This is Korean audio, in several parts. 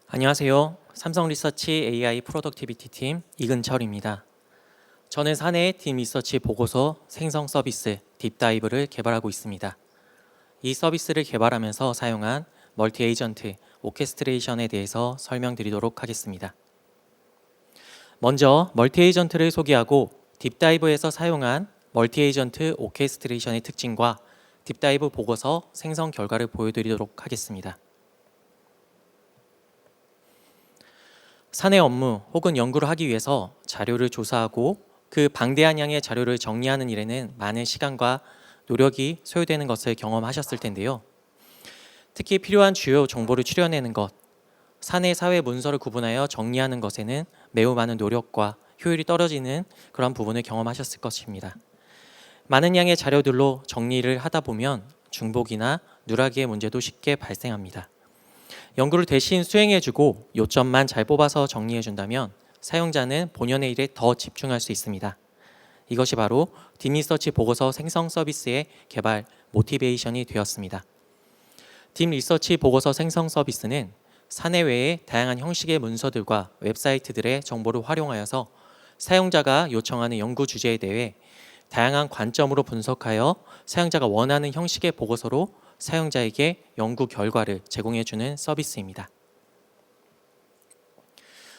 안녕하세요. 삼성 리서치 AI 프로덕티비티 팀 이근철입니다. 저는 사내 팀 리서치 보고서 생성 서비스 딥다이브를 개발하고 있습니다. 이 서비스를 개발하면서 사용한 멀티 에이전트 오케스트레이션에 대해서 설명드리도록 하겠습니다. 먼저 멀티 에이전트를 소개하고 딥다이브에서 사용한 멀티 에이전트 오케스트레이션의 특징과 딥다이브 보고서 생성 결과를 보여드리도록 하겠습니다. 사내 업무 혹은 연구를 하기 위해서 자료를 조사하고 그 방대한 양의 자료를 정리하는 일에는 많은 시간과 노력이 소요되는 것을 경험하셨을 텐데요. 특히 필요한 주요 정보를 추려내는 것, 사내 사회 문서를 구분하여 정리하는 것에는 매우 많은 노력과 효율이 떨어지는 그런 부분을 경험하셨을 것입니다. 많은 양의 자료들로 정리를 하다 보면 중복이나 누락의 문제도 쉽게 발생합니다. 연구를 대신 수행해주고 요점만 잘 뽑아서 정리해준다면 사용자는 본연의 일에 더 집중할 수 있습니다. 이것이 바로 딥리서치 보고서 생성 서비스의 개발 모티베이션이 되었습니다. 딥리서치 보고서 생성 서비스는 사내외의 다양한 형식의 문서들과 웹사이트들의 정보를 활용하여서 사용자가 요청하는 연구 주제에 대해 다양한 관점으로 분석하여 사용자가 원하는 형식의 보고서로 사용자에게 연구 결과를 제공해주는 서비스입니다.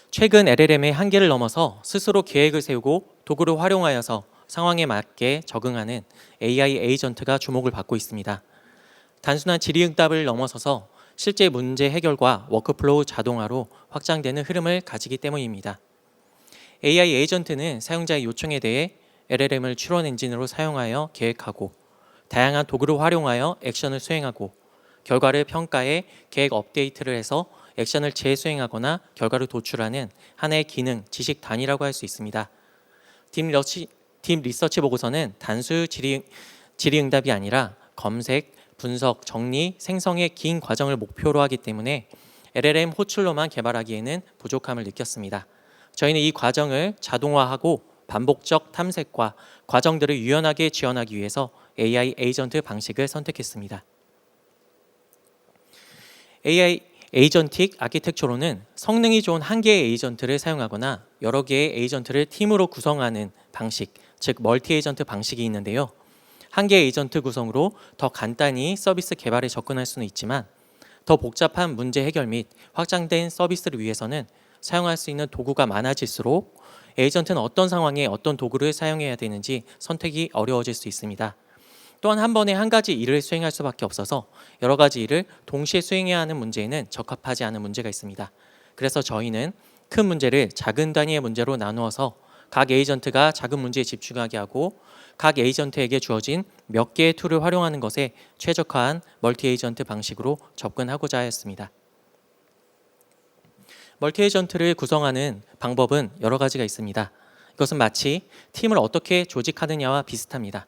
최근 LLM의 한계를 넘어서 스스로 계획을 세우고 도구를 활용하여서 상황에 맞게 적응하는 AI 에이전트가 주목을 받고 있습니다. 단순한 질의응답을 넘어서서 실제 문제 해결과 워크플로우 자동화로 확장되는 흐름을 가지기 때문입니다. AI 에이전트는 사용자의 요청에 대해 LLM을 추론 엔진으로 사용하여 계획하고 다양한 도구를 활용하여 액션을 수행하고 결과를 평가해 계획 업데이트를 해서 액션을 재수행하거나 결과를 도출하는 하나의 기능, 지식 단위라고 할 수 있습니다. 딥 리서치 보고서는 단수 질의응답이 아니라 검색, 분석, 정리, 생성의 긴 과정을 목표로 하기 때문에 LLM 호출로만 개발하기에는 부족함을 느꼈습니다. 저희는 이 과정을 자동화하고 반복적 탐색과 과정들을 유연하게 지원하기 위해서 AI 에이전트 방식을 선택했습니다. AI 에이전틱 아키텍처로는 성능이 좋은 한 개의 에이전트를 사용하거나 여러 개의 에이전트를 팀으로 구성하는 방식, 즉 멀티 에이전트 방식이 있는데요. 한 개의 에이전트 구성으로 더 간단히 서비스 개발에 접근할 수는 있지만 더 복잡한 문제 해결 및 확장된 서비스를 위해서는 사용할 수 있는 도구가 많아질수록 에이전트는 어떤 상황에 어떤 도구를 사용해야 되는지 선택이 어려워질 수 있습니다. 또한 한 번에 한 가지 일을 수행할 수밖에 없어서 여러 가지 일을 동시에 수행해야 하는 문제에는 적합하지 않은 문제가 있습니다. 그래서 저희는 큰 문제를 작은 단위의 문제로 나누어서 각 에이전트가 작은 문제에 집중하게 하고 각 에이전트에게 주어진 몇 개의 툴을 활용하는 것에 최적화한 멀티 에이전트 방식으로 접근하고자 하였습니다. 멀티 에이전트를 구성하는 방법은 여러 가지가 있습니다. 이것은 마치 팀을 어떻게 조직하느냐와 비슷합니다.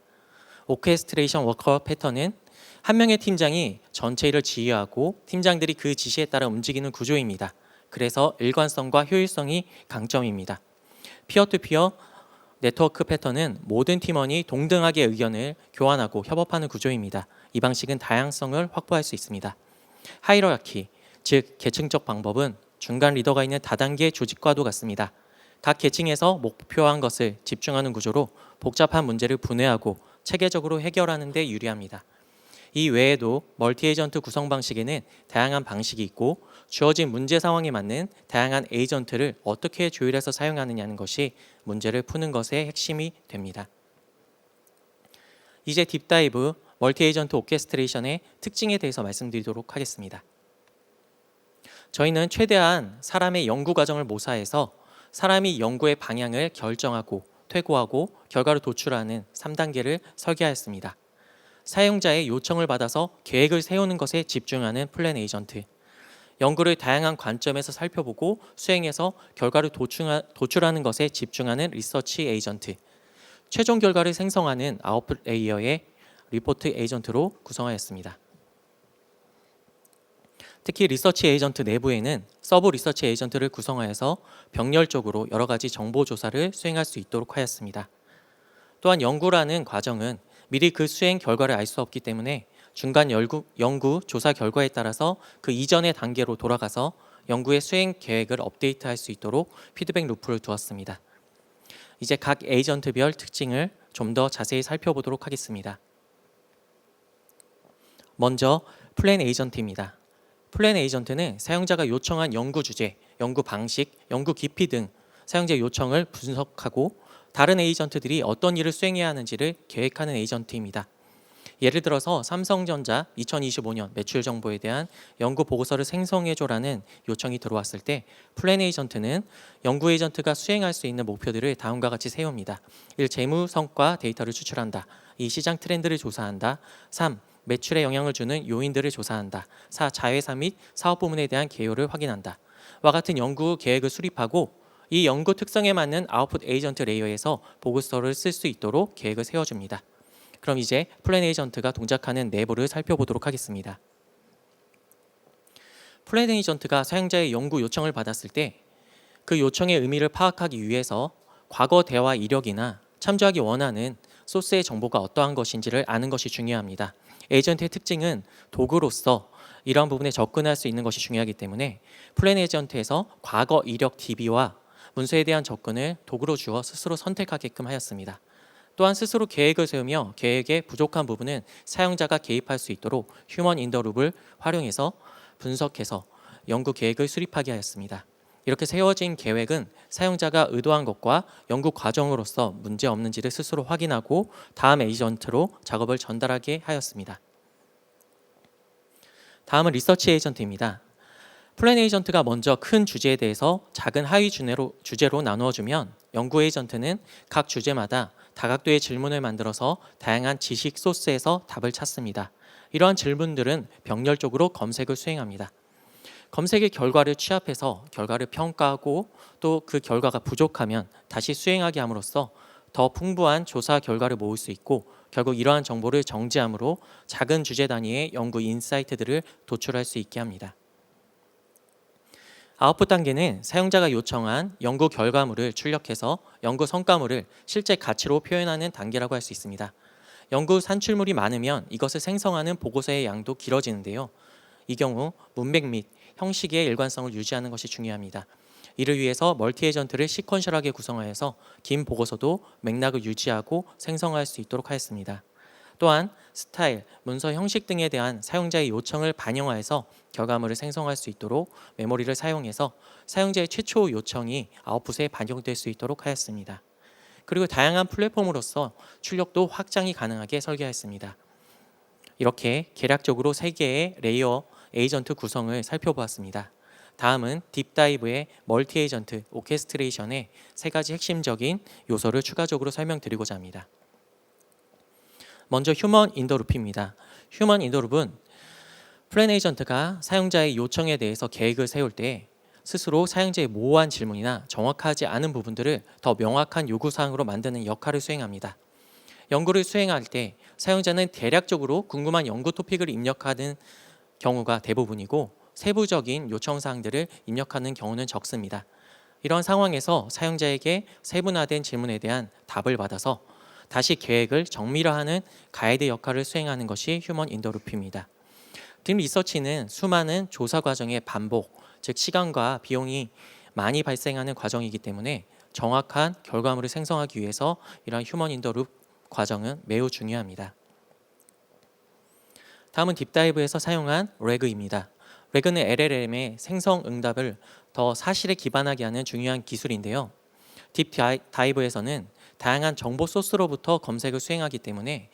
오케스트레이션 워커 패턴은 한 명의 팀장이 전체 일을 지휘하고 팀장들이 그 지시에 따라 움직이는 구조입니다. 그래서 일관성과 효율성이 강점입니다. 피어투피어 네트워크 패턴은 모든 팀원이 동등하게 의견을 교환하고 협업하는 구조입니다. 이 방식은 다양성을 확보할 수 있습니다. 하이러키, 즉 계층적 방법은 중간 리더가 있는 다단계 조직과도 같습니다. 각 계층에서 목표한 것을 집중하는 구조로 복잡한 문제를 분해하고 체계적으로 해결하는 데 유리합니다. 이 외에도 멀티 에이전트 구성 방식에는 다양한 방식이 있고 주어진 문제 상황에 맞는 다양한 에이전트를 어떻게 조율해서 사용하느냐는 것이 문제를 푸는 것의 핵심이 됩니다. 이제 딥다이브 멀티 에이전트 오케스트레이션의 특징에 대해서 말씀드리도록 하겠습니다. 저희는 최대한 사람의 연구 과정을 모사해서 사람이 연구의 방향을 결정하고 퇴고하고 결과를 도출하는 3단계를 설계하였습니다. 사용자의 요청을 받아서 계획을 세우는 것에 집중하는 플랜 에이전트, 연구를 다양한 관점에서 살펴보고 수행해서 결과를 도출하는 것에 집중하는 리서치 에이전트, 최종 결과를 생성하는 아웃풋 레이어의 리포트 에이전트로 구성하였습니다. 특히 리서치 에이전트 내부에는 서브 리서치 에이전트를 구성하여서 병렬적으로 여러 가지 정보 조사를 수행할 수 있도록 하였습니다. 또한 연구라는 과정은 미리 그 수행 결과를 알 수 없기 때문에 중간 연구 조사 결과에 따라서 그 이전의 단계로 돌아가서 연구의 수행 계획을 업데이트할 수 있도록 피드백 루프를 두었습니다. 이제 각 에이전트별 특징을 좀 더 자세히 살펴보도록 하겠습니다. 먼저 플랜 에이전트입니다. 플랜 에이전트는 사용자가 요청한 연구 주제, 연구 방식, 연구 깊이 등 사용자의 요청을 분석하고 다른 에이전트들이 어떤 일을 수행해야 하는지를 계획하는 에이전트입니다. 예를 들어서 삼성전자 2025년 매출 정보에 대한 연구 보고서를 생성해줘라는 요청이 들어왔을 때 플랜 에이전트는 연구 에이전트가 수행할 수 있는 목표들을 다음과 같이 세웁니다. 1. 재무 성과 데이터를 추출한다. 2. 시장 트렌드를 조사한다. 3. 매출에 영향을 주는 요인들을 조사한다. 4. 자회사 및 사업 부문에 대한 개요를 확인한다. 와 같은 연구 계획을 수립하고 이 연구 특성에 맞는 아웃풋 에이전트 레이어에서 보고서를 쓸 수 있도록 계획을 세워줍니다. 그럼 이제 플랜 에이전트가 동작하는 내부를 살펴보도록 하겠습니다. 플랜 에이전트가 사용자의 연구 요청을 받았을 때 그 요청의 의미를 파악하기 위해서 과거 대화 이력이나 참조하기 원하는 소스의 정보가 어떠한 것인지를 아는 것이 중요합니다. 에이전트의 특징은 도구로서 이러한 부분에 접근할 수 있는 것이 중요하기 때문에 플랜 에이전트에서 과거 이력 DB와 문서에 대한 접근을 도구로 주어 스스로 선택하게끔 하였습니다. 또한 스스로 계획을 세우며 계획의 부족한 부분은 사용자가 개입할 수 있도록 휴먼 인 더 룹을 활용해서 분석해서 연구 계획을 수립하게 하였습니다. 이렇게 세워진 계획은 사용자가 의도한 것과 연구 과정으로서 문제 없는지를 스스로 확인하고 다음 에이전트로 작업을 전달하게 하였습니다. 다음은 리서치 에이전트입니다. 플랜 에이전트가 먼저 큰 주제에 대해서 작은 하위 주제로 나누어주면 연구 에이전트는 각 주제마다 다각도의 질문을 만들어서 다양한 지식 소스에서 답을 찾습니다. 이러한 질문들은 병렬적으로 검색을 수행합니다. 검색의 결과를 취합해서 결과를 평가하고 또 그 결과가 부족하면 다시 수행하게 함으로써 더 풍부한 조사 결과를 모을 수 있고 결국 이러한 정보를 정지함으로 작은 주제 단위의 연구 인사이트들을 도출할 수 있게 합니다. 아웃풋 단계는 사용자가 요청한 연구 결과물을 출력해서 연구 성과물을 실제 가치로 표현하는 단계라고 할 수 있습니다. 연구 산출물이 많으면 이것을 생성하는 보고서의 양도 길어지는데요. 이 경우 문맥 및 형식의 일관성을 유지하는 것이 중요합니다. 이를 위해서 멀티 에이전트를 시퀀셜하게 구성하여서 긴 보고서도 맥락을 유지하고 생성할 수 있도록 하였습니다. 또한 스타일, 문서 형식 등에 대한 사용자의 요청을 반영하여서 결과물을 생성할 수 있도록 메모리를 사용해서 사용자의 최초 요청이 아웃풋에 반영될 수 있도록 하였습니다. 그리고 다양한 플랫폼으로서 출력도 확장이 가능하게 설계하였습니다. 이렇게 개략적으로 3개의 레이어 에이전트 구성을 살펴보았습니다. 다음은 딥다이브의 멀티 에이전트 오케스트레이션의 3가지 핵심적인 요소를 추가적으로 설명드리고자 합니다. 먼저 휴먼 인 더 룹입니다. 휴먼 인 더 룹은 플랜 에이전트가 사용자의 요청에 대해서 계획을 세울 때 스스로 사용자의 모호한 질문이나 정확하지 않은 부분들을 더 명확한 요구사항으로 만드는 역할을 수행합니다. 연구를 수행할 때 사용자는 대략적으로 궁금한 연구 토픽을 입력하는 경우가 대부분이고 세부적인 요청사항들을 입력하는 경우는 적습니다. 이런 상황에서 사용자에게 세분화된 질문에 대한 답을 받아서 다시 계획을 정밀화하는 가이드 역할을 수행하는 것이 휴먼 인 더 룹입니다. 딥 리서치는 수많은 조사 과정의 반복, 즉 시간과 비용이 많이 발생하는 과정이기 때문에 정확한 결과물을 생성하기 위해서 이러한 휴먼 인 더 룹 과정은 매우 중요합니다. 다음은 딥다이브에서 사용한 레그입니다. 레그는 LLM의 생성 응답을 더 사실에 기반하게 하는 중요한 기술인데요. 딥다이브에서는 다양한 정보 소스로부터 검색을 수행하기 때문에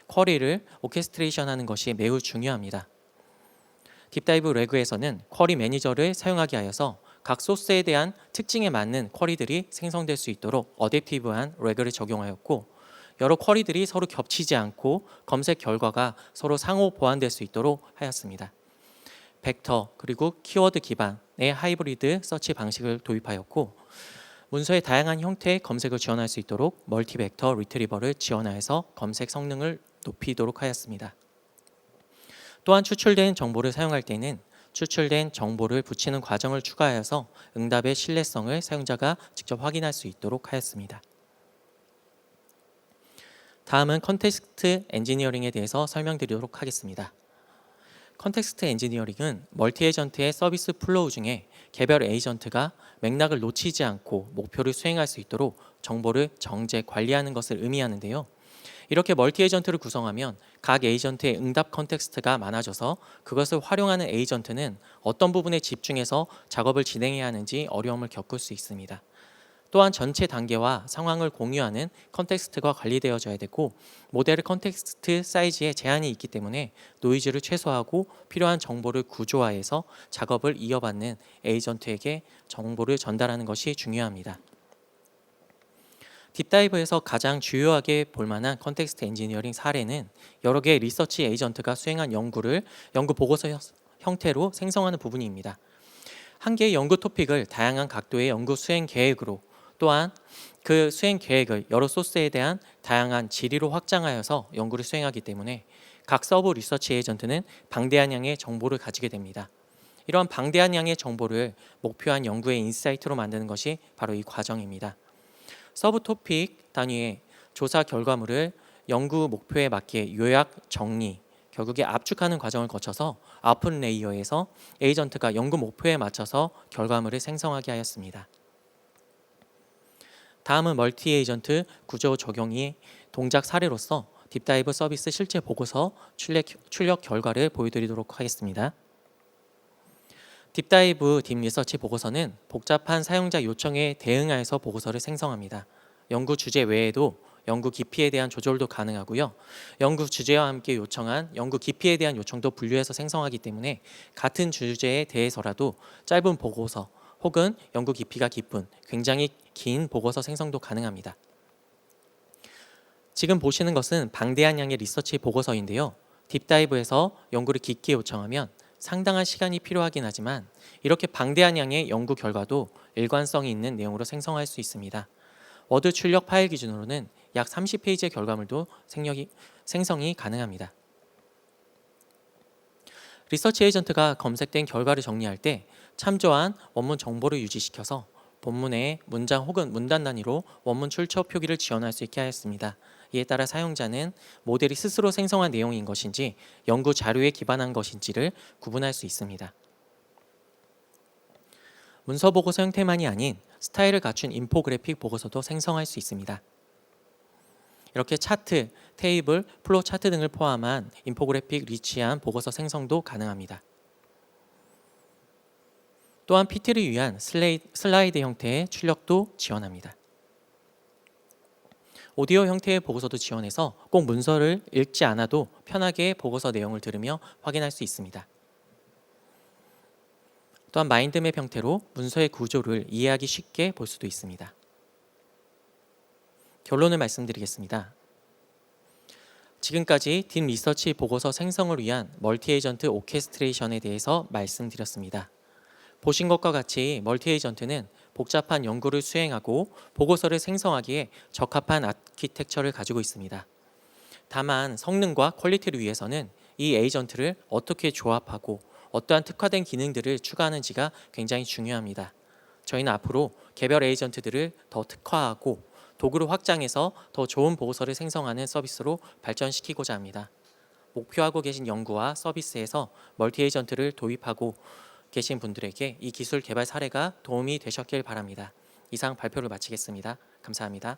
쿼리를 오케스트레이션하는 것이 매우 중요합니다. 딥다이브 레그에서는 쿼리 매니저를 사용하게 하여서 각 소스에 대한 특징에 맞는 쿼리들이 생성될 수 있도록 어댑티브한 레그를 적용하였고 여러 쿼리들이 서로 겹치지 않고 검색 결과가 서로 상호 보완될 수 있도록 하였습니다. 벡터 그리고 키워드 기반의 하이브리드 서치 방식을 도입하였고 문서의 다양한 형태의 검색을 지원할 수 있도록 멀티벡터 리트리버를 지원하여서 검색 성능을 높이도록 하였습니다. 또한 추출된 정보를 사용할 때는 추출된 정보를 붙이는 과정을 추가하여서 응답의 신뢰성을 사용자가 직접 확인할 수 있도록 하였습니다. 다음은 컨텍스트 엔지니어링에 대해서 설명드리도록 하겠습니다. 컨텍스트 엔지니어링은 멀티 에이전트의 서비스 플로우 중에 개별 에이전트가 맥락을 놓치지 않고 목표를 수행할 수 있도록 정보를 정제, 관리하는 것을 의미하는데요. 이렇게 멀티 에이전트를 구성하면 각 에이전트의 응답 컨텍스트가 많아져서 그것을 활용하는 에이전트는 어떤 부분에 집중해서 작업을 진행해야 하는지 어려움을 겪을 수 있습니다. 또한 전체 단계와 상황을 공유하는 컨텍스트가 관리되어져야 되고 모델의 컨텍스트 사이즈에 제한이 있기 때문에 노이즈를 최소화하고 필요한 정보를 구조화해서 작업을 이어받는 에이전트에게 정보를 전달하는 것이 중요합니다. 딥다이브에서 가장 주요하게 볼만한 컨텍스트 엔지니어링 사례는 여러 개의 리서치 에이전트가 수행한 연구를 연구 보고서 형태로 생성하는 부분입니다. 한 개의 연구 토픽을 다양한 각도의 연구 수행 계획으로 또한 그 수행 계획을 여러 소스에 대한 다양한 질의로 확장하여서 연구를 수행하기 때문에 각 서브 리서치 에이전트는 방대한 양의 정보를 가지게 됩니다. 이러한 방대한 양의 정보를 목표한 연구의 인사이트로 만드는 것이 바로 이 과정입니다. 서브 토픽 단위의 조사 결과물을 연구 목표에 맞게 요약, 정리, 결국에 압축하는 과정을 거쳐서 아웃풋 레이어에서 에이전트가 연구 목표에 맞춰서 결과물을 생성하게 하였습니다. 다음은 멀티 에이전트 구조 적용이 동작 사례로서 딥다이브 서비스 실제 보고서 출력 결과를 보여드리도록 하겠습니다. 딥다이브 딥 리서치 보고서는 복잡한 사용자 요청에 대응하여서 보고서를 생성합니다. 연구 주제 외에도 연구 깊이에 대한 조절도 가능하고요. 연구 주제와 함께 요청한 연구 깊이에 대한 요청도 분류해서 생성하기 때문에 같은 주제에 대해서라도 짧은 보고서 혹은 연구 깊이가 깊은 굉장히 긴 보고서 생성도 가능합니다. 지금 보시는 것은 방대한 양의 리서치 보고서인데요. 딥다이브에서 연구를 깊게 요청하면 상당한 시간이 필요하긴 하지만 이렇게 방대한 양의 연구 결과도 일관성이 있는 내용으로 생성할 수 있습니다. 워드 출력 파일 기준으로는 약 30페이지의 결과물도 생성이 가능합니다. 리서치 에이전트가 검색된 결과를 정리할 때 참조한 원문 정보를 유지시켜서 본문의 문장 혹은 문단 단위로 원문 출처 표기를 지원할 수 있게 하였습니다. 이에 따라 사용자는 모델이 스스로 생성한 내용인 것인지 연구 자료에 기반한 것인지를 구분할 수 있습니다. 문서 보고서 형태만이 아닌 스타일을 갖춘 인포그래픽 보고서도 생성할 수 있습니다. 이렇게 차트, 테이블, 플로우 차트 등을 포함한 인포그래픽 리치한 보고서 생성도 가능합니다. 또한 PT를 위한 슬라이드 형태의 출력도 지원합니다. 오디오 형태의 보고서도 지원해서 꼭 문서를 읽지 않아도 편하게 보고서 내용을 들으며 확인할 수 있습니다. 또한 마인드맵 형태로 문서의 구조를 이해하기 쉽게 볼 수도 있습니다. 결론을 말씀드리겠습니다. 지금까지 딥 리서치 보고서 생성을 위한 멀티 에이전트 오케스트레이션에 대해서 말씀드렸습니다. 보신 것과 같이 멀티 에이전트는 복잡한 연구를 수행하고 보고서를 생성하기에 적합한 아키텍처를 가지고 있습니다. 다만 성능과 퀄리티를 위해서는 이 에이전트를 어떻게 조합하고 어떠한 특화된 기능들을 추가하는지가 굉장히 중요합니다. 저희는 앞으로 개별 에이전트들을 더 특화하고 도구를 확장해서 더 좋은 보고서를 생성하는 서비스로 발전시키고자 합니다. 목표하고 계신 연구와 서비스에서 멀티 에이전트를 도입하고 계신 분들에게 이 기술 개발 사례가 도움이 되셨길 바랍니다. 이상 발표를 마치겠습니다. 감사합니다.